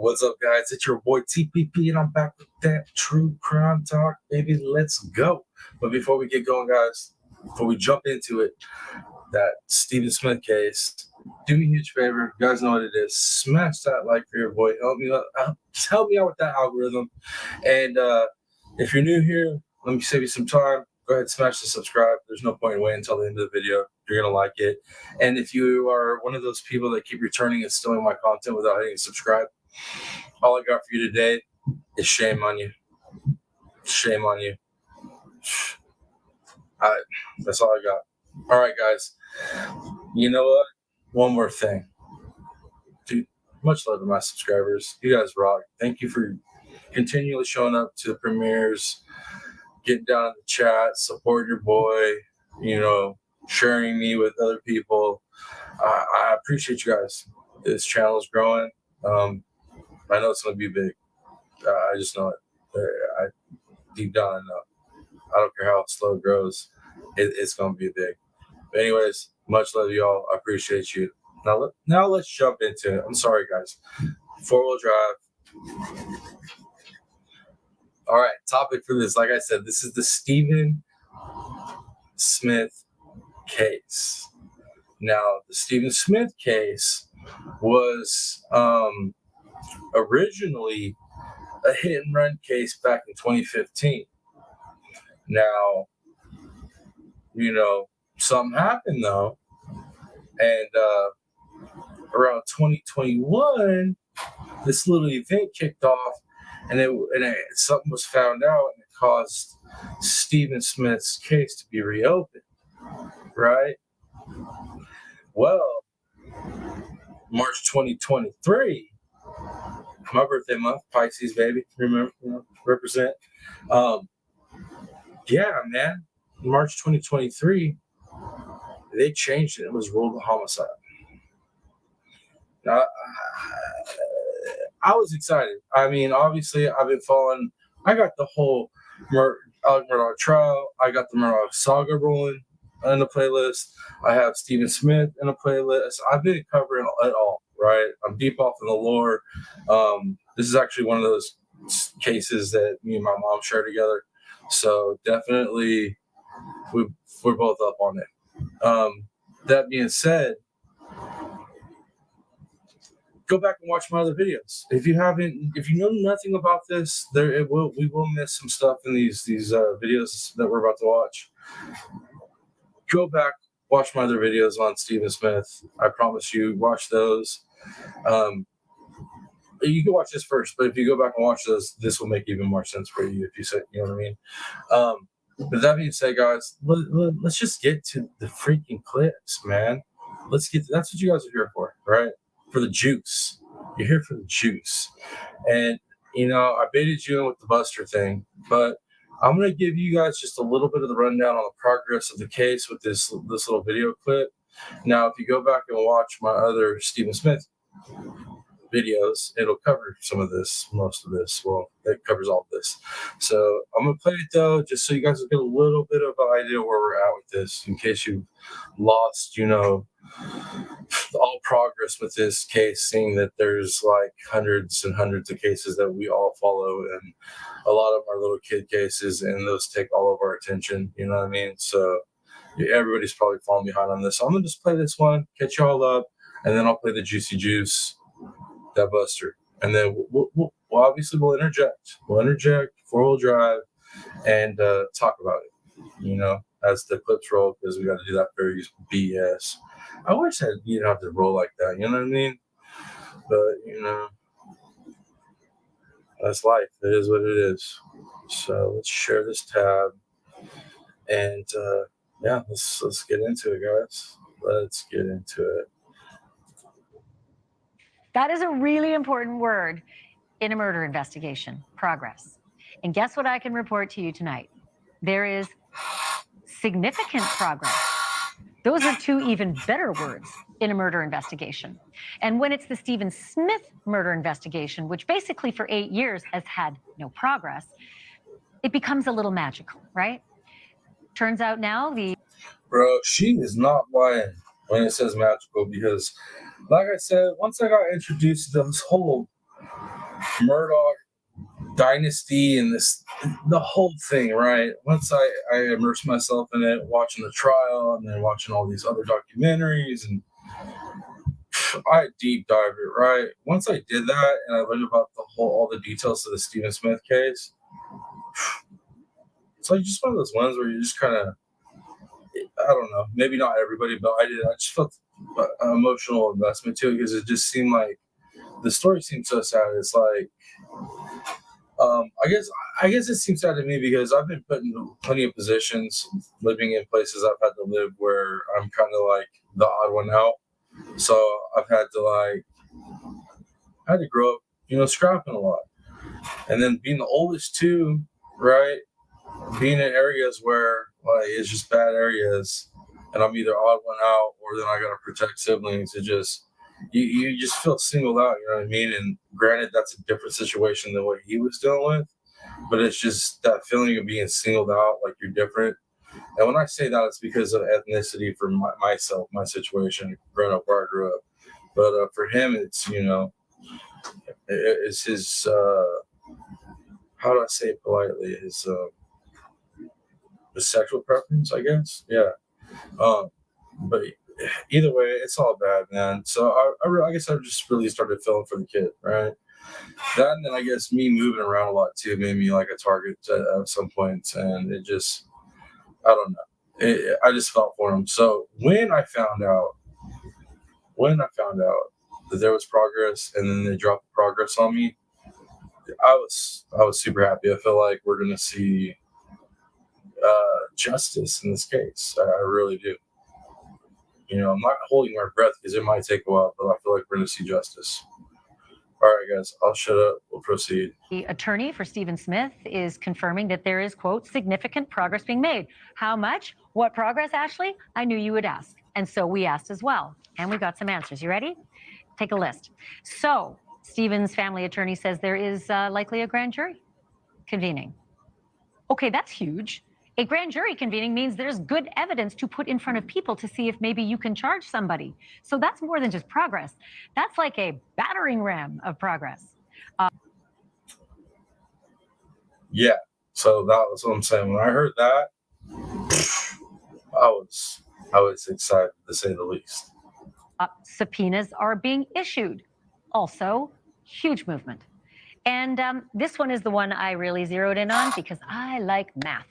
What's up, guys? It's your boy TPP, and I'm back with that true crime talk, baby. Let's go. But before we get going, guys, before we jump into it, that Stephen Smith case, do me a huge favor. You guys know what it is. Smash that like for your boy. Help me out with that algorithm. And if you're new here, let me save you some time. Go ahead and smash the subscribe. There's no point in waiting until the end of the video. You're going to like it. And if you are one of those people that keep returning and stealing my content without hitting subscribe, all I got for you today is shame on you. Shame on you. That's all I got. All right, guys. You know what? One more thing. Dude, much love to my subscribers. You guys rock. Thank you for continually showing up to the premieres, getting down in the chat, supporting your boy, sharing me with other people. I appreciate you guys. This channel is growing. I know it's going to be big. I just know it. Deep down, I know. I don't care how slow it grows. It's going to be big. But anyways, much love to y'all. I appreciate you. Now let's jump into it. I'm sorry, guys. 4-wheel drive. All right, topic for this. Like I said, this is the Stephen Smith case. Now, the Stephen Smith case was originally a hit and run case back in 2015. Now, something happened though, and around 2021, this little event kicked off, and something was found out, and it caused Stephen Smith's case to be reopened. Right? Well, March 2023, my birthday month, Pisces, baby. Remember, represent. Yeah, man. March 2023, they changed it. It was ruled a homicide. Now, I was excited. I mean, obviously, I've been following. I got the whole Alec Murdaugh trial. I got the Murdaugh saga rolling in the playlist. I have Stephen Smith in a playlist. I've been covering it all, right? I'm deep off in the lore. This is actually one of those cases that me and my mom share together. So definitely, we're both up on it. That being said, go back and watch my other videos. If you know nothing about this, we will miss some stuff in these videos that we're about to watch. Go back, watch my other videos on Stephen Smith. I promise you, watch those. You can watch this first, but if you go back and watch those, this will make even more sense for you if you say, you know what I mean? But that being said, guys, let's just get to the freaking clips, man. That's what you guys are here for, right? For the juice. You're here for the juice. And, I baited you in with the Buster thing, but I'm going to give you guys just a little bit of the rundown on the progress of the case with this little video clip. Now, if you go back and watch my other Stephen Smith videos, it'll cover most of this. Well, it covers all of this. So I'm going to play it, though, just so you guys will get a little bit of an idea where we're at with this, in case you've lost, all progress with this case, seeing that there's like hundreds and hundreds of cases that we all follow, and a lot of them are little kid cases, and those take all of our attention, you know what I mean? So everybody's probably falling behind on this. So I'm going to just play this one, catch y'all up, and then I'll play the juicy juice, that Buster. And then we'll obviously interject. We'll interject, 4-wheel drive, and talk about it, as the clips roll, because we got to do that very BS. I wish that you didn't have to roll like that, you know what I mean? But, that's life. It is what it is. So let's share this tab. And, let's get into it, guys. Let's get into it. That is a really important word in a murder investigation, progress. And guess what I can report to you tonight? There is significant progress. Those are two even better words in a murder investigation. And when it's the Stephen Smith murder investigation, which basically for 8 years has had no progress, it becomes a little magical, right? Turns out now Bro, she is not lying when it says magical, because like I said, once I got introduced to this whole Murdoch dynasty and the whole thing, right? Once I immersed myself in it, watching the trial and then watching all these other documentaries, and I deep dived it, right? Once I did that and I learned about all the details of the Stephen Smith case, it's like just one of those ones where you just kind of, I don't know, maybe not everybody, but I did. I just felt an emotional investment to it because it just seemed like the story seemed so sad. It's like, I guess it seems sad to me because I've been put in plenty of positions, living in places I've had to live where I'm kind of like the odd one out. So I've had to grow up, scrapping a lot, and then being the oldest too, right? Being in areas where it's just bad areas, and I'm either odd one out or then I gotta protect siblings. It just you just feel singled out, you know what I mean? And granted, that's a different situation than what he was dealing with, but it's just that feeling of being singled out, like you're different. And when I say that, it's because of ethnicity for myself, my situation, growing up where I grew up. But for him, it's it's his how do I say it politely? His sexual preference, I guess. Yeah. But either way, it's all bad, man. So I guess I just really started feeling for the kid, right? That, and then I guess me moving around a lot too made me like a target at some points, and it just, I don't know. I just felt for him. So when I found out that there was progress, and then they dropped the progress on me, I was super happy. I feel like we're gonna see justice in this case. I really do. I'm not holding my breath because it might take a while, but I feel like we're going to see justice. All right, guys, I'll shut up. We'll proceed. The attorney for Stephen Smith is confirming that there is, quote, significant progress being made. How much? What progress, Ashley? I knew you would ask. And so we asked as well. And we got some answers. You ready? Take a list. So Stephen's family attorney says there is likely a grand jury convening. Okay, that's huge. A grand jury convening means there's good evidence to put in front of people to see if maybe you can charge somebody. So that's more than just progress. That's like a battering ram of progress. Yeah, so that was what I'm saying. When I heard that, I was excited, to say the least. Subpoenas are being issued. Also, huge movement. And this one is the one I really zeroed in on because I like math.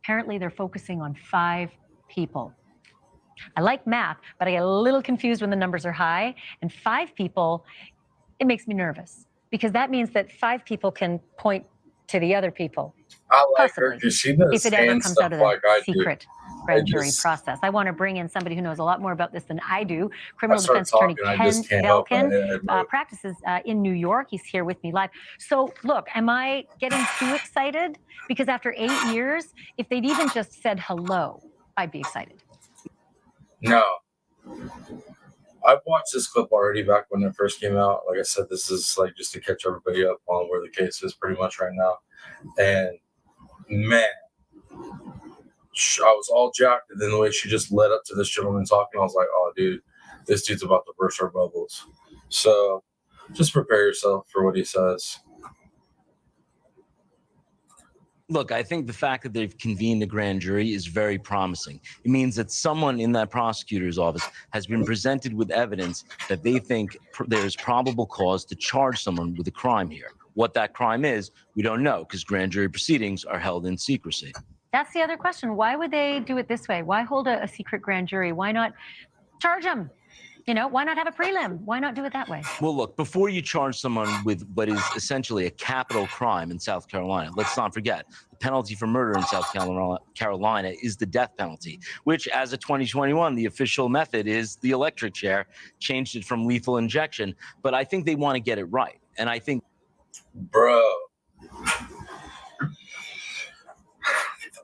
Apparently, they're focusing on 5 people. I like math, but I get a little confused when the numbers are high. And 5 people, it makes me nervous because that means that 5 people can point to the other people. I like possibly, her because she does if it ever comes stuff out of like the I secret do. grand jury process. I want to bring in somebody who knows a lot more about this than I do. Criminal defense attorney Ken Belkin practices in New York. He's here with me live. So look, am I getting too excited? Because after 8 years, if they'd even just said hello, I'd be excited. No. I've watched this clip already back when it first came out. Like I said, this is like just to catch everybody up on where the case is pretty much right now. And man, I was all jacked, and then the way she just led up to this gentleman talking, I was like, oh, dude, this dude's about to burst our bubbles. So just prepare yourself for what he says. Look, I think the fact that they've convened a grand jury is very promising. It means that someone in that prosecutor's office has been presented with evidence that they think there's probable cause to charge someone with a crime here. What that crime is, we don't know because grand jury proceedings are held in secrecy. That's the other question. Why would they do it this way? Why hold a secret grand jury? Why not charge them? Why not have a prelim? Why not do it that way? Well, look, before you charge someone with what is essentially a capital crime in South Carolina, let's not forget, the penalty for murder in South Carolina is the death penalty, which as of 2021, the official method is the electric chair, changed it from lethal injection. But I think they want to get it right. And I think... Bro,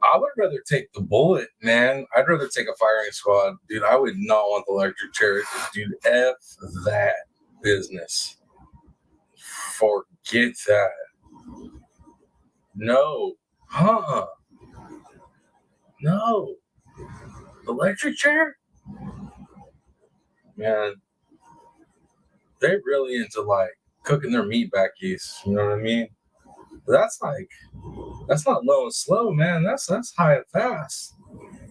I would rather take the bullet, man. I'd rather take a firing squad. Dude, I would not want the electric chair. Dude, F that business. Forget that. No. No. Electric chair? Man, they're really into cooking their meat back east. You know what I mean? But that's not low and slow, man. That's high and fast.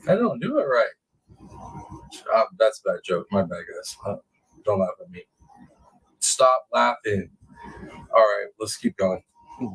I don't do it right. That's a bad joke. My bad, guys. Don't laugh at me. Stop laughing. All right, let's keep going.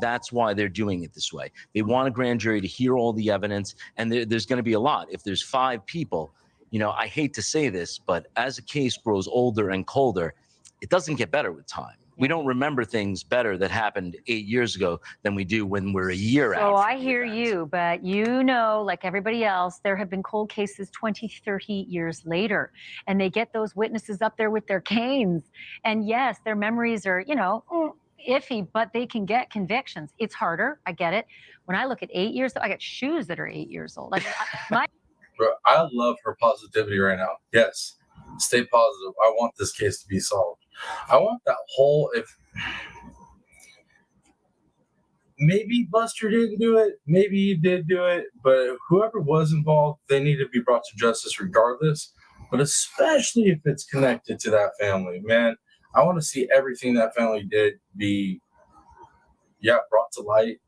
That's why they're doing it this way. They want a grand jury to hear all the evidence, and there's going to be a lot. If there's 5 people, you know, I hate to say this, but as a case grows older and colder, it doesn't get better with time. We don't remember things better that happened 8 years ago than we do when we're a year out. So I hear you, but you know, like everybody else, there have been cold cases 20, 30 years later, and they get those witnesses up there with their canes. And yes, their memories are, you know, iffy, but they can get convictions. It's harder. I get it. When I look at 8 years, I got shoes that are 8 years old. Bro, I love her positivity right now. Yes, stay positive. I want this case to be solved. I want that whole, if maybe Buster didn't do it, maybe he did do it, but whoever was involved, they need to be brought to justice regardless, but especially if it's connected to that family. Man, I want to see everything that family did be, brought to light,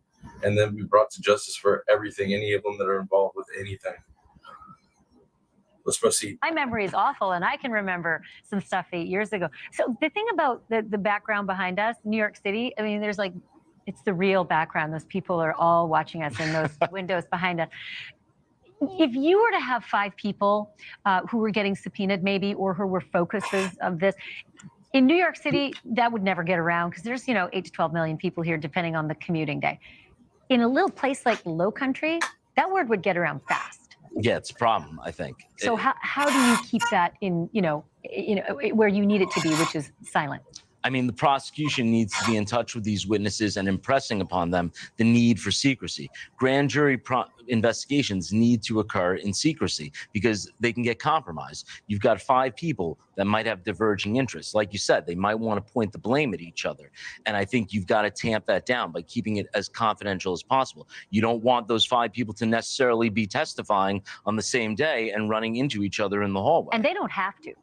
and then be brought to justice for everything, any of them that are involved with anything. Let's proceed. My memory is awful, and I can remember some stuff 8 years ago. So the thing about the background behind us, New York City, I mean, there's like, it's the real background. Those people are all watching us in those windows behind us. If you were to have 5 people who were getting subpoenaed maybe, or who were focuses of this, in New York City, that would never get around because there's, 8 to 12 million people here, depending on the commuting day. In a little place like Low Country, that word would get around fast. Yeah, it's a problem, I think. So how do you keep that in, where you need it to be, which is silent? I mean, the prosecution needs to be in touch with these witnesses and impressing upon them the need for secrecy. Grand jury investigations need to occur in secrecy because they can get compromised. You've got 5 people that might have diverging interests. Like you said, they might want to point the blame at each other. And I think you've got to tamp that down by keeping it as confidential as possible. You don't want those 5 people to necessarily be testifying on the same day and running into each other in the hallway. And they don't have to.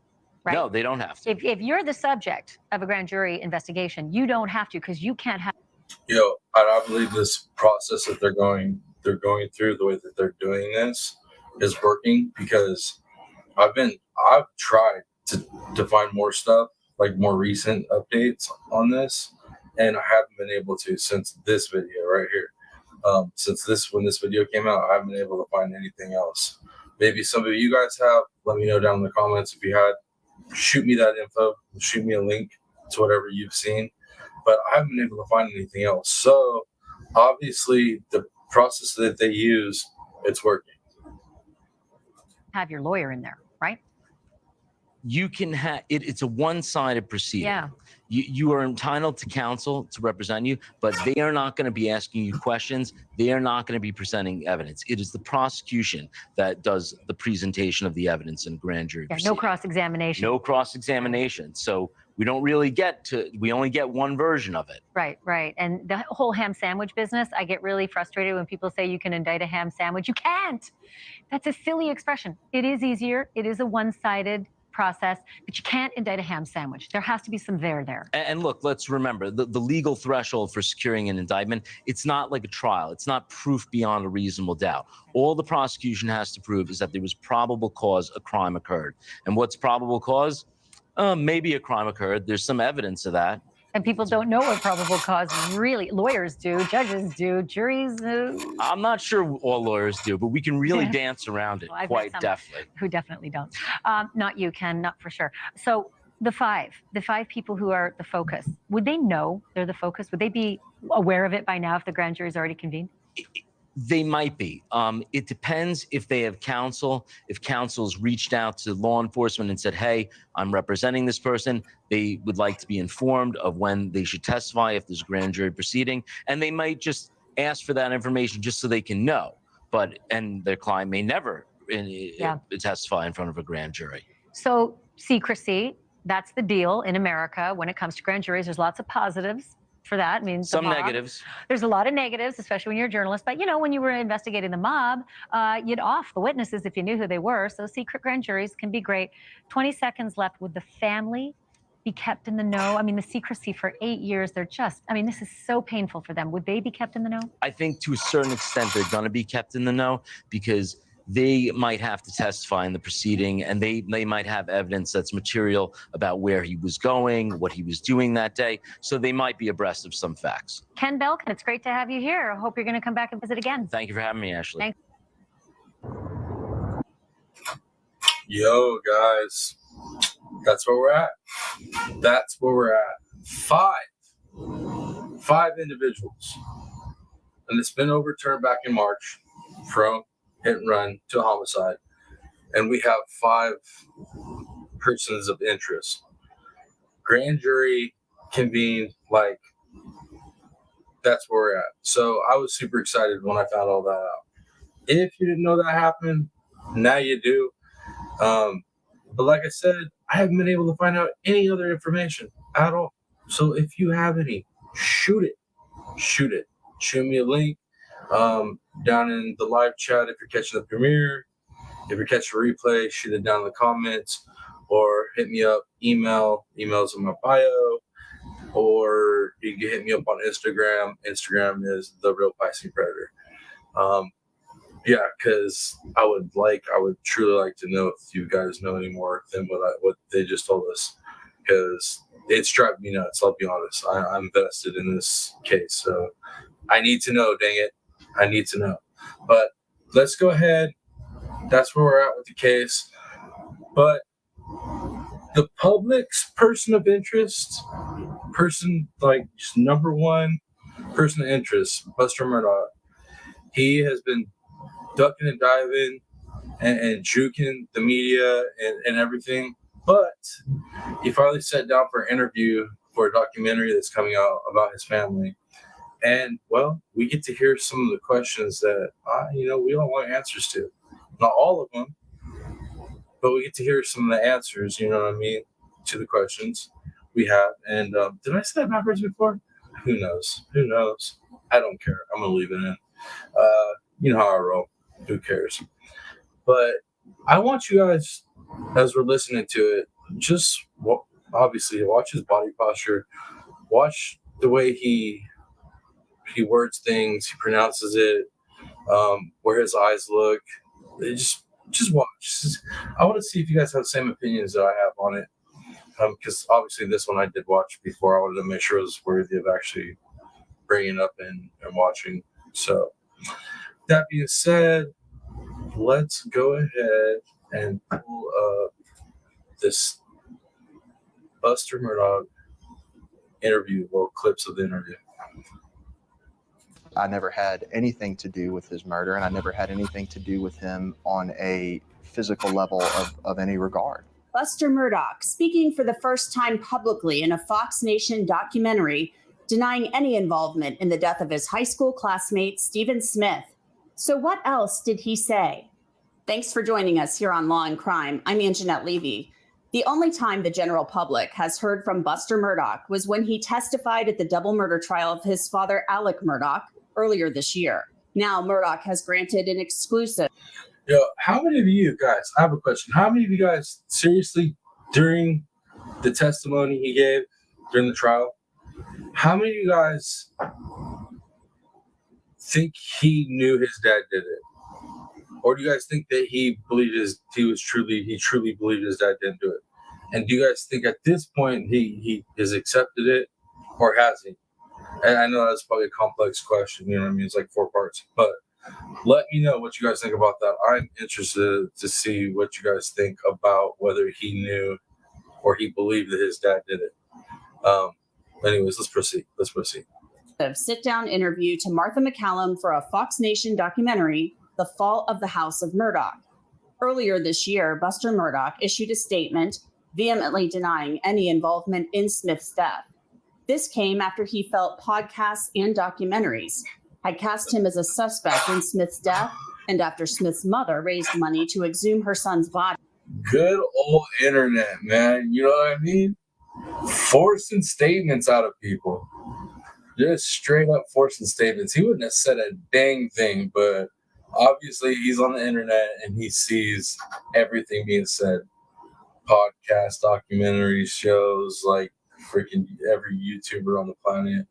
Right? No, they don't have to. If you're the subject of a grand jury investigation, you don't have to, because you can't have. I believe this process that they're going through, the way that they're doing this, is working, because I've tried to find more stuff, like more recent updates on this, and I haven't been able to since this video right here. When this video came out, I haven't been able to find anything else. Maybe some of you guys have. Let me know down in the comments if you had. Shoot me that info, shoot me a link to whatever you've seen, but I haven't been able to find anything else. So obviously the process that they use, it's working. Have your lawyer in there, right? You can have it. It's a one-sided proceeding. Yeah. You are entitled to counsel to represent you, but they are not going to be asking you questions. They are not going to be presenting evidence. It is the prosecution that does the presentation of the evidence in grand jury proceeding. No cross-examination. No cross-examination. So we don't really we only get one version of it. Right. And the whole ham sandwich business, I get really frustrated when people say you can indict a ham sandwich. You can't. That's a silly expression. It is easier. It is a one-sided process, but you can't indict a ham sandwich. There has to be some there. And look, let's remember the legal threshold for securing an indictment. It's not like a trial. It's not proof beyond a reasonable doubt. All the prosecution has to prove is that there was probable cause a crime occurred. And what's probable cause? Maybe a crime occurred. There's some evidence of that. And people don't know what probable cause really. Lawyers do, judges do, juries do. I'm not sure all lawyers do, but we can really dance around it quite definitely. Who definitely don't. Not you, Ken, not for sure. So the five people who are the focus, would they know they're the focus? Would they be aware of it by now if the grand jury's already convened? They might be. It depends if they have counsel. If counsel's reached out to law enforcement and said, hey, I'm representing this person. They would like to be informed of when they should testify if there's a grand jury proceeding. And they might just ask for that information just so they can know. And their client may never testify in front of a grand jury. So secrecy, that's the deal in America. When it comes to grand juries, there's lots of positives for that. I mean, some negatives. There's a lot of negatives, especially when you're a journalist. But, when you were investigating the mob, you'd off the witnesses if you knew who they were. So secret grand juries can be great. 20 seconds left. Would the family be kept in the know? I mean, the secrecy for 8 years, this is so painful for them. Would they be kept in the know? I think to a certain extent they're going to be kept in the know because they might have to testify in the proceeding, and they might have evidence that's material about where he was going, what he was doing that day. So they might be abreast of some facts. Ken Belkin, it's great to have you here. I hope you're going to come back and visit again. Thank you for having me, Ashley. Thanks. Yo, guys, that's where we're at. That's where we're at. Five individuals. And it's been overturned back in March from hit and run to homicide. And we have 5 persons of interest. Grand jury convened, like, that's where we're at. So I was super excited when I found all that out. If you didn't know that happened, now you do. But like I said, I haven't been able to find out any other information at all. So if you have any, shoot it. Shoot me a link down in the live chat if you're catching the premiere. If you're catching a replay, shoot it down in the comments or hit me up, emails in my bio, or you can hit me up on Instagram. Instagram is therealpiscinepredator. Yeah, because I would truly like to know if you guys know any more than what they just told us, because it's driving me nuts. I'll be honest. I'm vested in this case, so I need to know. Dang it, I need to know. But let's go ahead. That's where we're at with the case. But the public's person of interest, like just number one person of interest, Buster Murdaugh. He has been ducking and diving and juking the media and everything. But he finally sat down for an interview for a documentary that's coming out about his family. And, well, we get to hear some of the questions that, we don't want answers to. Not all of them, but we get to hear some of the answers, you know what I mean, to the questions we have. And did I say that backwards before? Who knows? I don't care. I'm going to leave it in. You know how I roll. Who cares? But I want you guys, as we're listening to it, just obviously watch his body posture, watch the way he words things, he pronounces it, where his eyes look. Just watch. I want to see if you guys have the same opinions that I have on it, because obviously this one I did watch before. I wanted to make sure it was worthy of actually bringing up and watching. So that being said, let's go ahead and pull up this Buster Murdaugh interview, clips of the interview. I never had anything to do with his murder, and I never had anything to do with him on a physical level of any regard. Buster Murdaugh, speaking for the first time publicly in a Fox Nation documentary, denying any involvement in the death of his high school classmate, Stephen Smith. So what else did he say? Thanks for joining us here on Law and Crime. I'm Anjanette Levy. The only time the general public has heard from Buster Murdaugh was when he testified at the double murder trial of his father, Alec Murdaugh, earlier this year. Now Murdaugh has granted an exclusive. Yo, how many of you guys, I have a question. How many of you guys, seriously, during the testimony he gave during the trial, how many of you guys think he knew his dad did it? Or do you guys think that he truly believed his dad didn't do it? And do you guys think at this point he has accepted it, or has he? And I know that's probably a complex question, you know what I mean? It's like 4 parts. But let me know what you guys think about that. I'm interested to see what you guys think about whether he knew or he believed that his dad did it. Anyways, let's proceed. Sit-down interview to Martha McCallum for a Fox Nation documentary, The Fall of the House of Murdaugh. Earlier this year, Buster Murdaugh issued a statement vehemently denying any involvement in Smith's death. This came after he felt podcasts and documentaries had cast him as a suspect in Smith's death, and after Smith's mother raised money to exhume her son's body. Good old internet, man. You know what I mean? Forcing statements out of people. Just straight up forcing statements. He wouldn't have said a dang thing, but obviously he's on the internet and he sees everything being said. podcasts, documentaries, shows, like freaking every YouTuber on the planet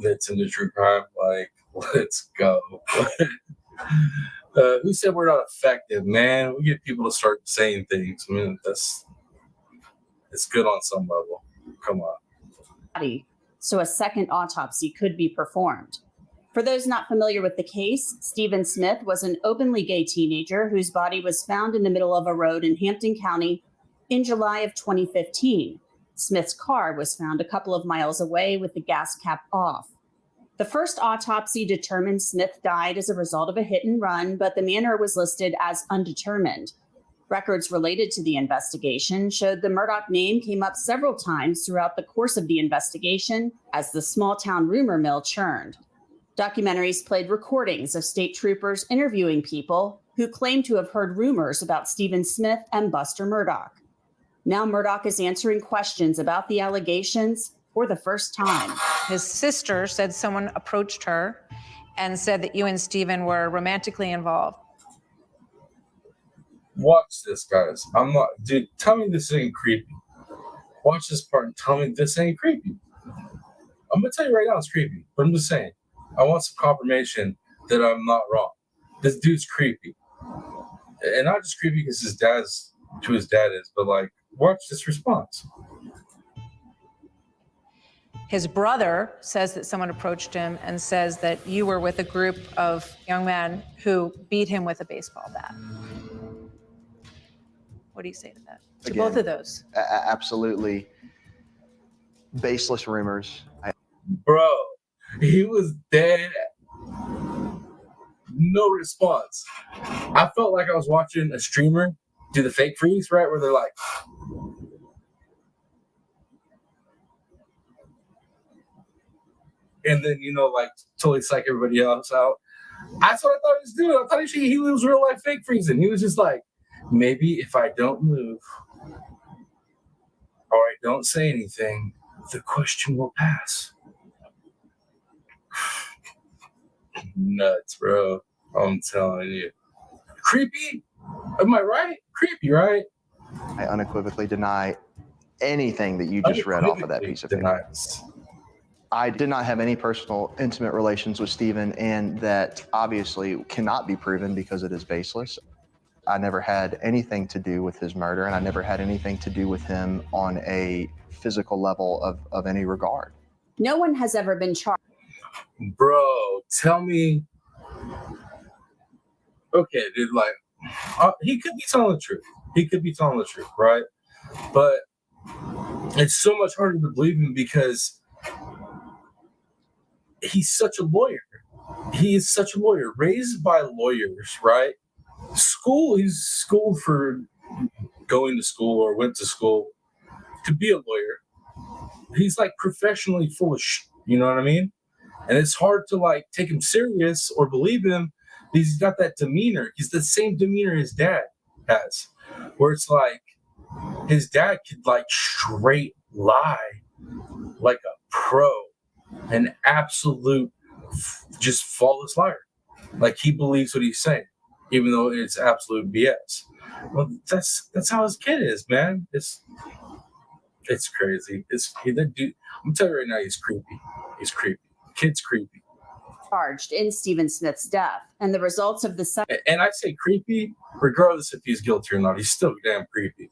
that's into true crime. Like, let's go. Who said we're not effective, man? We get people to start saying things. I mean, it's good on some level. Come on. So a second autopsy could be performed. For those not familiar with the case, Stephen Smith was an openly gay teenager whose body was found in the middle of a road in Hampton County in July of 2015. Smith's car was found a couple of miles away with the gas cap off. The first autopsy determined Smith died as a result of a hit and run, but the manner was listed as undetermined. Records related to the investigation showed the Murdaugh name came up several times throughout the course of the investigation as the small town rumor mill churned. Documentaries played recordings of state troopers interviewing people who claimed to have heard rumors about Stephen Smith and Buster Murdaugh. Now Murdaugh is answering questions about the allegations for the first time. His sister said someone approached her and said that you and Stephen were romantically involved. Watch this, guys. I'm not, dude. Tell me this ain't creepy. Watch this part and tell me this ain't creepy. I'm gonna tell you right now, it's creepy. But I'm just saying, I want some confirmation that I'm not wrong. This dude's creepy, and not just creepy because his dad is who his dad is, but like, watch this response. His brother says that someone approached him and says that you were with a group of young men who beat him with a baseball bat. What do you say to that? To Again, both of those? Absolutely baseless rumors. Bro, he was dead. No response. I felt like I was watching a streamer do the fake freeze, right? Where they're like, and then, like totally psych everybody else out. That's what I thought he was doing. I thought he was real life fake freezing. He was just like, maybe if I don't move or I don't say anything, the question will pass. Nuts, bro. I'm telling you. Creepy? Am I right? Creepy, right? I unequivocally deny anything that you just read off of that piece of paper. I did not have any personal, intimate relations with Stephen, and that obviously cannot be proven because it is baseless. I never had anything to do with his murder, and I never had anything to do with him on a physical level of any regard. No one has ever been charged. Bro, tell me. Okay, dude, like, he could be telling the truth. He could be telling the truth, right? But it's so much harder to believe him because he's such a lawyer. He is such a lawyer, raised by lawyers, right? He's schooled for going to school or went to school to be a lawyer. He's like professionally full of shit, you know what I mean? And it's hard to like take him serious or believe him because he's got that demeanor. He's the same demeanor his dad has, where it's like his dad could like straight lie like a pro, an absolute just flawless liar. Like he believes what he's saying, even though it's absolute BS. Well, that's how his kid is, man. It's crazy. That dude. I'm telling you right now, he's creepy. He's creepy. Kid's creepy. Charged in Stephen Smith's death, and the results of the and I say creepy, regardless if he's guilty or not. He's still damn creepy.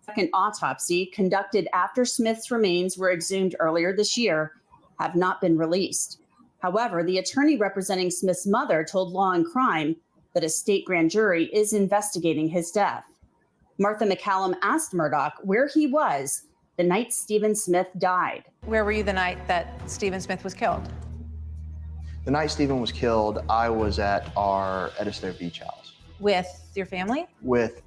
Second autopsy conducted after Smith's remains were exhumed earlier this year have not been released. However, the attorney representing Smith's mother told Law and Crime that a state grand jury is investigating his death. Martha McCallum asked Murdaugh where he was the night Stephen Smith died. Where were you the night that Stephen Smith was killed? The night Stephen was killed, I was at our Edisto Beach house. With your family? With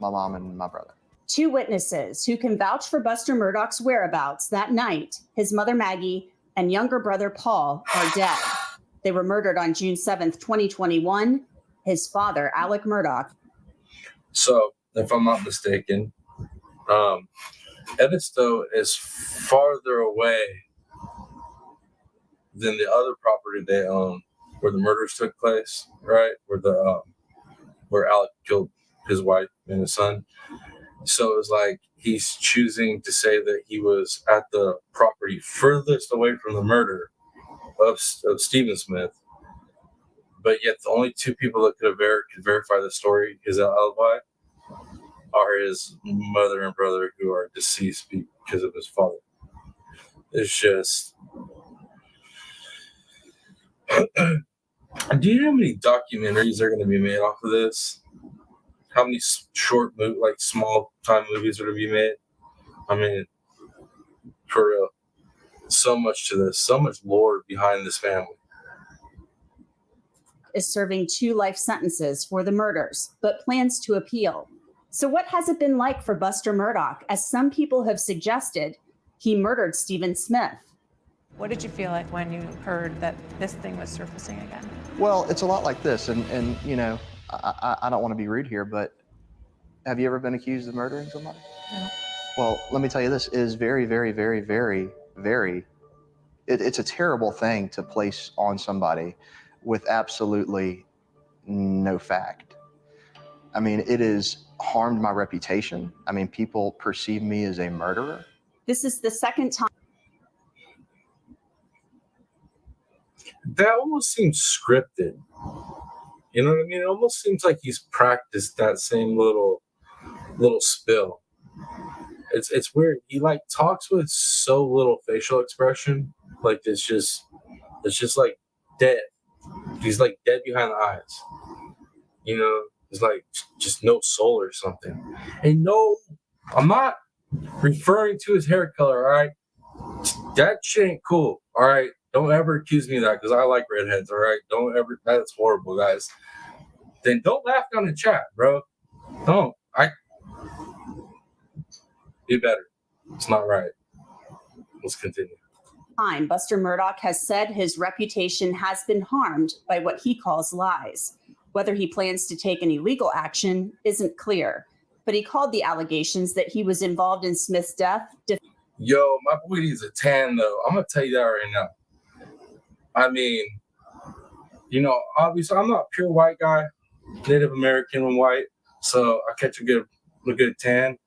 my mom and my brother. Two witnesses who can vouch for Buster Murdaugh's whereabouts that night, his mother Maggie and younger brother Paul, are dead. They were murdered on June 7th, 2021. His father, Alec Murdaugh. So, if I'm not mistaken, Edisto is farther away than the other property they own where the murders took place, right? Where Alec killed his wife and his son. So it was like he's choosing to say that he was at the property furthest away from the murder of Stephen Smith, but yet the only two people that could verify the story, his alibi, are his mother and brother, who are deceased because of his father. It's just... Do you know how many documentaries are going to be made off of this? How many short, like small time movies are going to be made? I mean, for real. So much to this, so much lore behind this family. Is serving 2 life sentences for the murders, but plans to appeal. So what has it been like for Buster Murdaugh, as some people have suggested he murdered Stephen Smith? What did you feel like when you heard that this thing was surfacing again? Well, it's a lot like this, and you know, I don't want to be rude here, but have you ever been accused of murdering somebody? No. Well, let me tell you, this is very, very, very, very, very, it's a terrible thing to place on somebody with absolutely no fact. I mean, it has harmed my reputation. I mean, people perceive me as a murderer. This is the second time. That almost seems scripted. You know what I mean? It almost seems like he's practiced that same little spill. It's weird. He like talks with so little facial expression. Like it's just like dead. He's like dead behind the eyes. You know, it's like just no soul or something. And no, I'm not referring to his hair color, all right? That shit ain't cool, all right? Don't ever accuse me of that, because I like redheads, all right? Don't ever, that's horrible, guys. Then don't laugh down the chat, bro. Don't. Do better. It's not right. Let's continue. Buster Murdaugh has said his reputation has been harmed by what he calls lies. Whether he plans to take any legal action isn't clear, but he called the allegations that he was involved in Smith's death. Yo, my boy needs a tan, though. I'm going to tell you that right now. I mean, you know, obviously, I'm not a pure white guy, Native American and white, so I catch a good tan.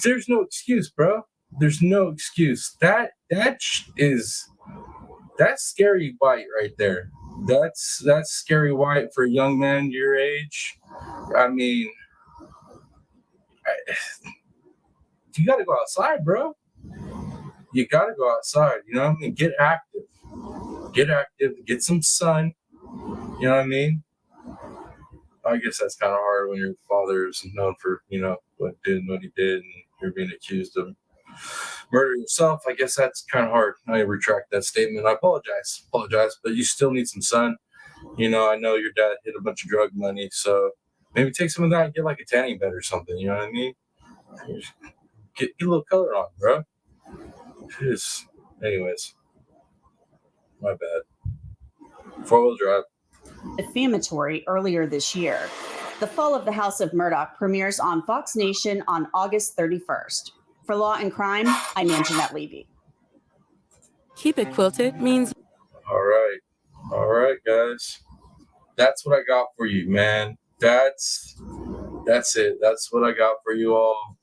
There's no excuse, bro. There's no excuse. That's scary white right there. That's scary white for a young man your age. I mean, you got to go outside, bro. You got to go outside. You know what I mean? Get active. Get some sun. You know what I mean? I guess that's kind of hard when your father is known for, you know, what he did, and you're being accused of murdering yourself. I guess that's kind of hard. I retract that statement. I apologize, but you still need some sun. You know, I know your dad hid a bunch of drug money, so maybe take some of that and get like a tanning bed or something. You know what I mean? Get a little color on, bro. Anyways, my bad. 4-wheel drive. Defamatory earlier this year. The Fall of the House of Murdaugh premieres on Fox Nation on August 31st. For Law and Crime, I'm Anjanette Levy. Keep it quilted means... All right, guys. That's what I got for you, man. That's it. That's what I got for you all.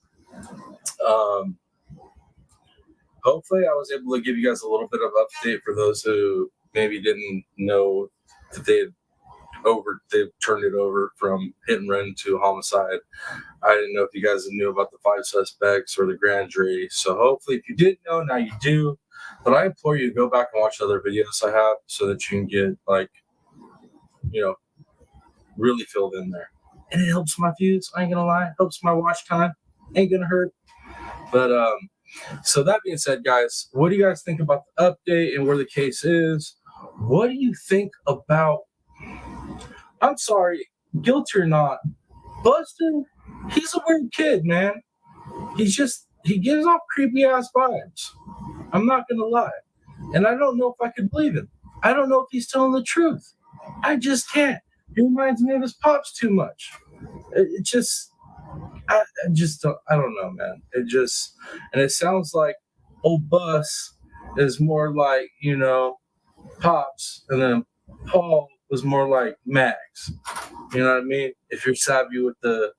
Hopefully I was able to give you guys a little bit of update for those who maybe didn't know that they've turned it over from hit and run to homicide. I didn't know if you guys knew about the 5 suspects or the grand jury. So hopefully if you didn't know, now you do. But I implore you to go back and watch other videos I have so that you can get, like, you know, really filled in there. And it helps my views. I ain't gonna lie. It helps my watch time. Ain't gonna hurt. But so that being said, guys, what do you guys think about the update and where the case is? What do you think about, I'm sorry, guilty or not, Buster, he's a weird kid, man. He gives off creepy ass vibes. I'm not gonna lie. And I don't know if I could believe him. I don't know if he's telling the truth. I just can't. He reminds me of his pops too much. I don't know, man. And it sounds like old Bus is more like, you know, Pops, and then Paul was more like Max. You know what I mean? If you're savvy with the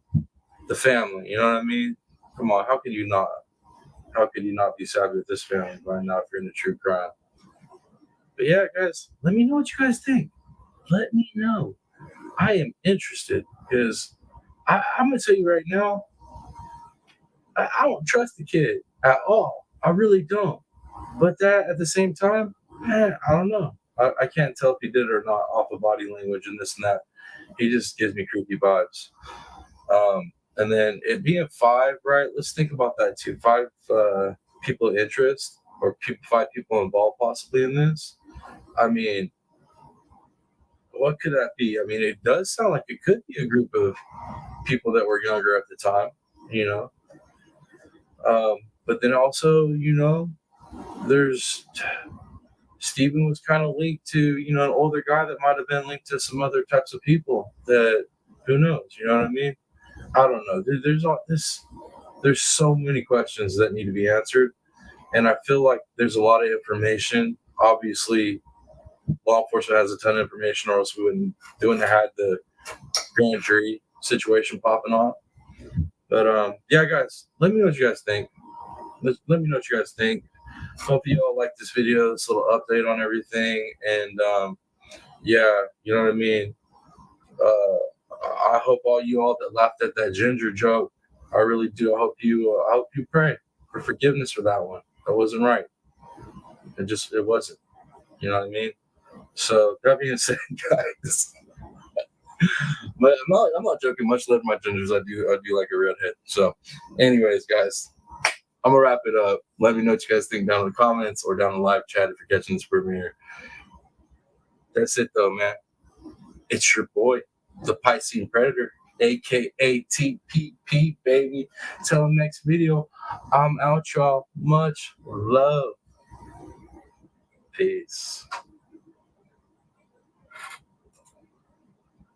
the family. You know what I mean? Come on, how could you not? How could you not be sad with this family by not if you're into true crime? But yeah, guys, let me know what you guys think. Let me know. I am interested because I'm gonna tell you right now, I don't trust the kid at all. I really don't. But that at the same time, man, I don't know. I can't tell if he did it or not off of body language and this and that. He just gives me creepy vibes. And then it being 5, right? Let's think about that too. 5 people of interest or 5 people involved possibly in this. I mean, what could that be? I mean, it does sound like it could be a group of people that were younger at the time, you know. But then also, you know, there's Stephen was kind of linked to, you know, an older guy that might have been linked to some other types of people that who knows, you know what I mean? I don't know. There's so many questions that need to be answered. And I feel like there's a lot of information. Obviously, law enforcement has a ton of information, or else we wouldn't have had the grand jury situation popping off. But yeah, guys, let me know what you guys think. Let me know what you guys think. Hope you all like this video, this little update on everything. And yeah, you know what I mean? I hope all you all that laughed at that ginger joke, I really do. I hope you pray for forgiveness for that one. That wasn't right. It wasn't. You know what I mean? So that being said, guys, but I'm not joking. Much love to my gingers. I do like a redhead. So, anyways, guys, I'm gonna wrap it up. Let me know what you guys think down in the comments or down in the live chat if you're catching this premiere. That's it though, man. It's your boy, the Piscine Predator, aka TPP, baby. Till the next video, I'm out, y'all. Much love. Peace.